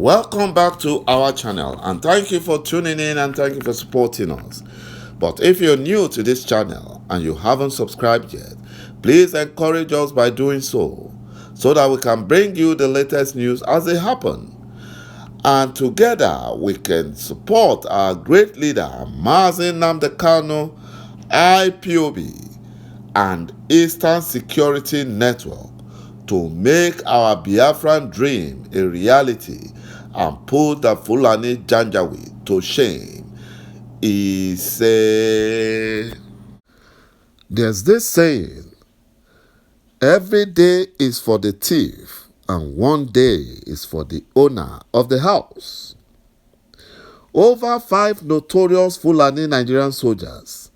Welcome back to our channel, and thank you for tuning in and thank you for supporting us. But if you're new to this channel and you haven't subscribed yet, please encourage us by doing so that we can bring you the latest news as they happen. And together we can support our great leader, Mazi Nnamdi Kanu, IPOB, and Eastern Security Network to make our Biafran dream a reality and put the Fulani Janjaweed to shame. He said, there's this saying, every day is for the thief and one day is for the owner of the house. Over 5 notorious Fulani Nigerian soldiers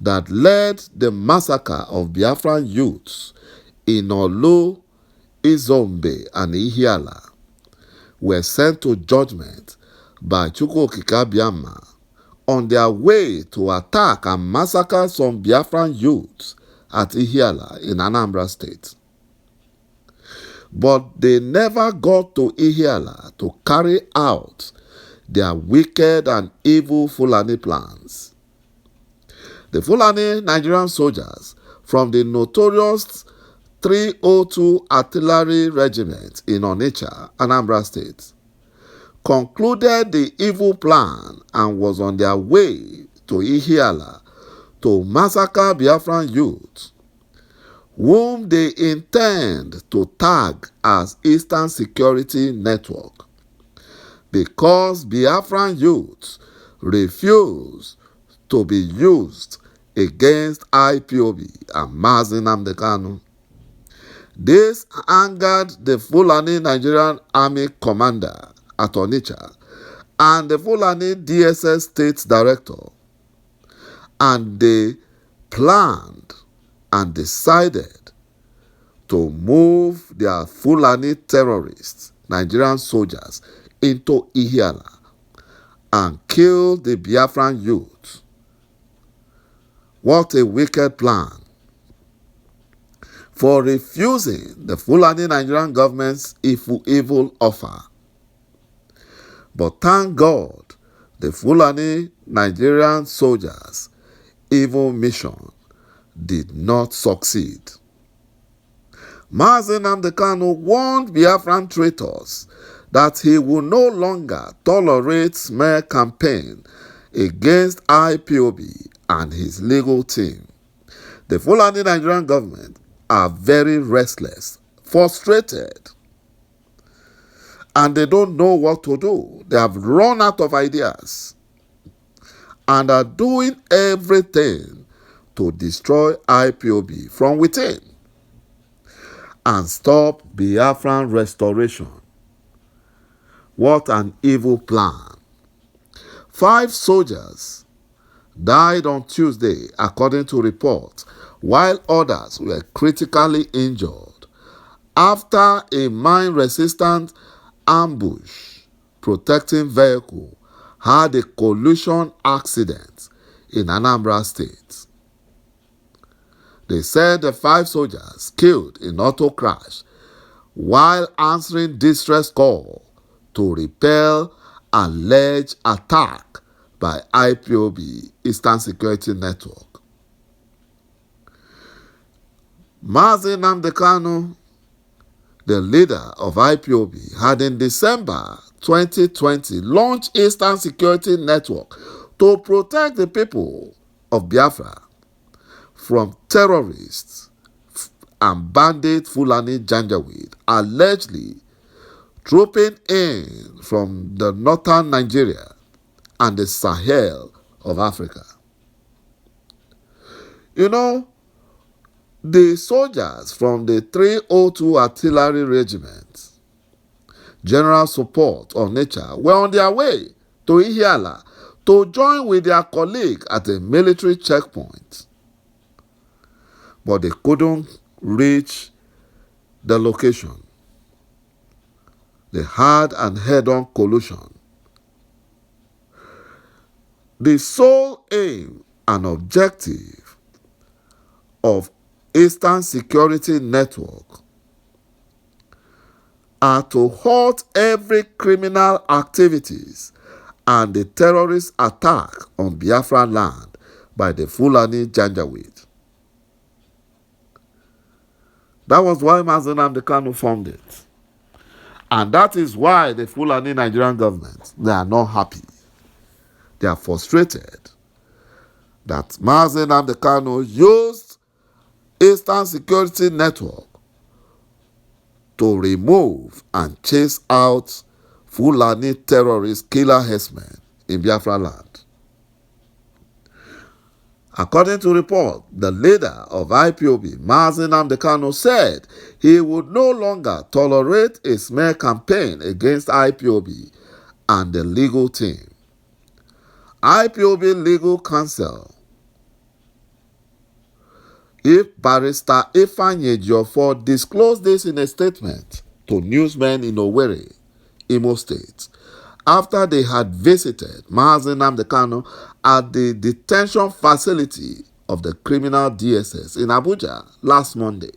that led the massacre of Biafran youths in Olu, Izombe, and IHIALA were sent to judgment by CHUKWU ABIAMA on their way to attack and massacre some Biafran youths at IHIALA in Anambra State. But they never got to IHIALA to carry out their wicked and evil Fulani plans. The Fulani Nigerian soldiers from the notorious 302 Artillery Regiment in Onitsha, Anambra State, concluded the evil plan and was on their way to IHIALA to massacre Biafran youth, whom they intend to tag as Eastern Security Network, because Biafran youth refuse to be used against IPOB and Mazi Nnamdi Kanu. This angered the Fulani Nigerian Army commander at Onitsha and the Fulani DSS State Director, and they planned and decided to move their Fulani terrorists, Nigerian soldiers, into IHIALA and kill the Biafran youth. What a wicked plan for refusing the Fulani Nigerian government's evil offer. But thank God, the Fulani Nigerian soldiers' evil mission did not succeed. Mazi Nnamdi Kanu warned Biafran traitors that he will no longer tolerate smear campaign against IPOB and his legal team. The Fulani Nigerian government are very restless, frustrated, and they don't know what to do. They have run out of ideas and are doing everything to destroy IPOB from within and stop Biafran restoration. What an evil plan. 5 soldiers died on Tuesday, according to reports, while others were critically injured after a mine-resistant ambush protecting vehicle had a collision accident in Anambra State. They said the 5 soldiers killed in auto crash while answering distress call to repel alleged attack by IPOB, Eastern Security Network. Mazi Nnamdi Kanu, the leader of IPOB, had in December 2020 launched Eastern Security Network to protect the people of Biafra from terrorists and bandit Fulani Janjaweed allegedly trooping in from the northern Nigeria and the Sahel of Africa. You know, the soldiers from the 302 Artillery Regiment, General Support on Nature, were on their way to IHIALA to join with their colleague at a military checkpoint. But they couldn't reach the location. They had an head-on collision. The sole aim and objective of Eastern Security Network are to halt every criminal activities and the terrorist attack on Biafra land by the Fulani Janjaweed. That was why Mazi Nnamdi Kanu formed it. And that is why the Fulani Nigerian government, they are not happy. They are frustrated that Mazi Nnamdi Kanu used Eastern Security Network to remove and chase out Fulani terrorist killer herdsmen in Biafra land. According to report, the leader of IPOB, Mazi Nnamdi Kanu, said he would no longer tolerate a smear campaign against IPOB and the legal team. IPOB legal counsel, Barrister Ifeanyi Ejiofor, disclosed this in a statement to newsmen in Owerri, Imo State, after they had visited Mazi Nnamdi Kanu at the detention facility of the criminal DSS in Abuja last Monday.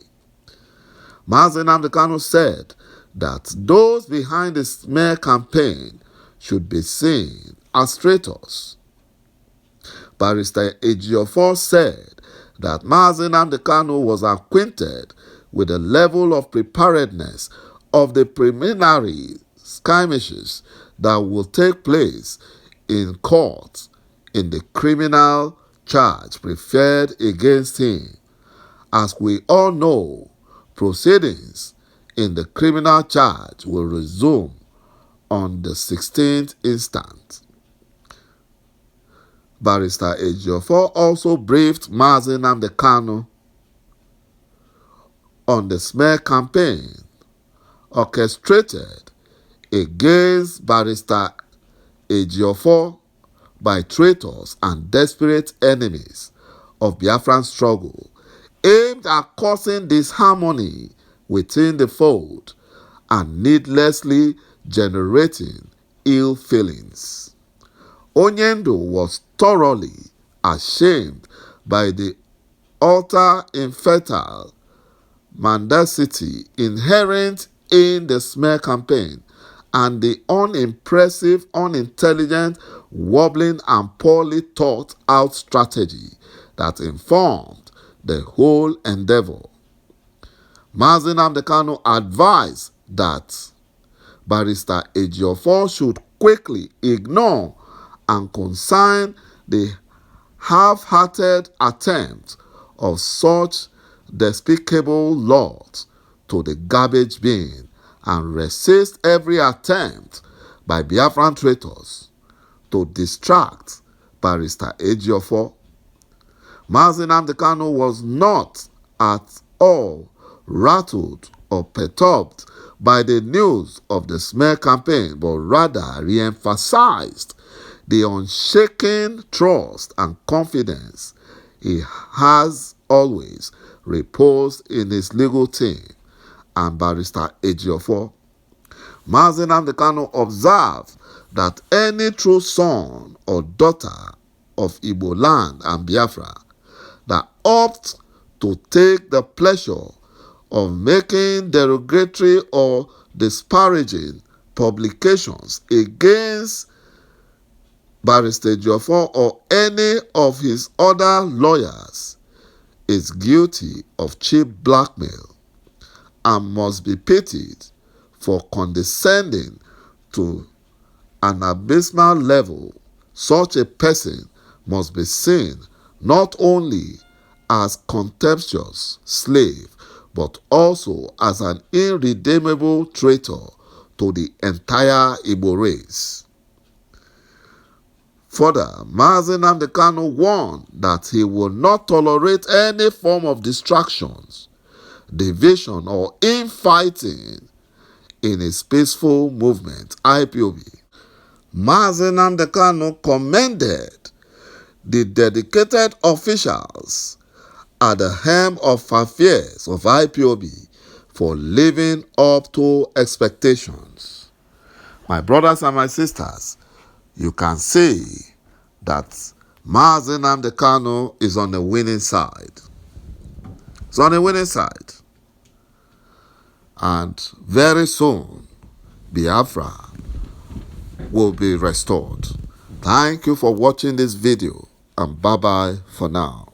Mazi Nnamdi Kanu said that those behind the smear campaign should be seen as traitors. Barrister Ejiofor said that Mazi Nnamdi Kanu was acquainted with the level of preparedness of the preliminary skirmishes that will take place in court in the criminal charge preferred against him. As we all know, proceedings in the criminal charge will resume on the 16th instant. Barrister Ejiofor also briefed Mazi Nnamdi Kanu on the smear campaign orchestrated against Barrister Ejiofor by traitors and desperate enemies of Biafran struggle, aimed at causing disharmony within the fold and needlessly generating ill feelings. Onyendo was thoroughly ashamed by the utter infertile mendacity inherent in the smear campaign and the unimpressive, unintelligent, wobbling, and poorly thought out strategy that informed the whole endeavor. Mazi Nnamdi Kanu advised that Barrister Ejiofor should quickly ignore and consign the half-hearted attempt of such despicable lot to the garbage bin and resist every attempt by Biafran traitors to distract Barrister Ejiofor. Mazi Nnamdi Kanu was not at all rattled or perturbed by the news of the smear campaign, but rather re-emphasized the unshaken trust and confidence he has always reposed in his legal team and Barrister Ejiofor. Mazi Nnamdi Kanu observed that any true son or daughter of Igbo land and Biafra that opts to take the pleasure of making derogatory or disparaging publications against Barrister Ejiofor or any of his other lawyers is guilty of cheap blackmail and must be pitied for condescending to an abysmal level. Such a person must be seen not only as contemptuous slave, but also as an irredeemable traitor to the entire Igbo race. Further, Mazi Nnamdi Kanu warned that he will not tolerate any form of distractions, division, or infighting in his peaceful movement, IPOB. Mazi Nnamdi Kanu commended the dedicated officials at the helm of affairs of IPOB for living up to expectations. My brothers and my sisters, you can see that Mazi Nnamdi Kanu is on the winning side. It's on the winning side. And very soon, Biafra will be restored. Thank you for watching this video, and bye-bye for now.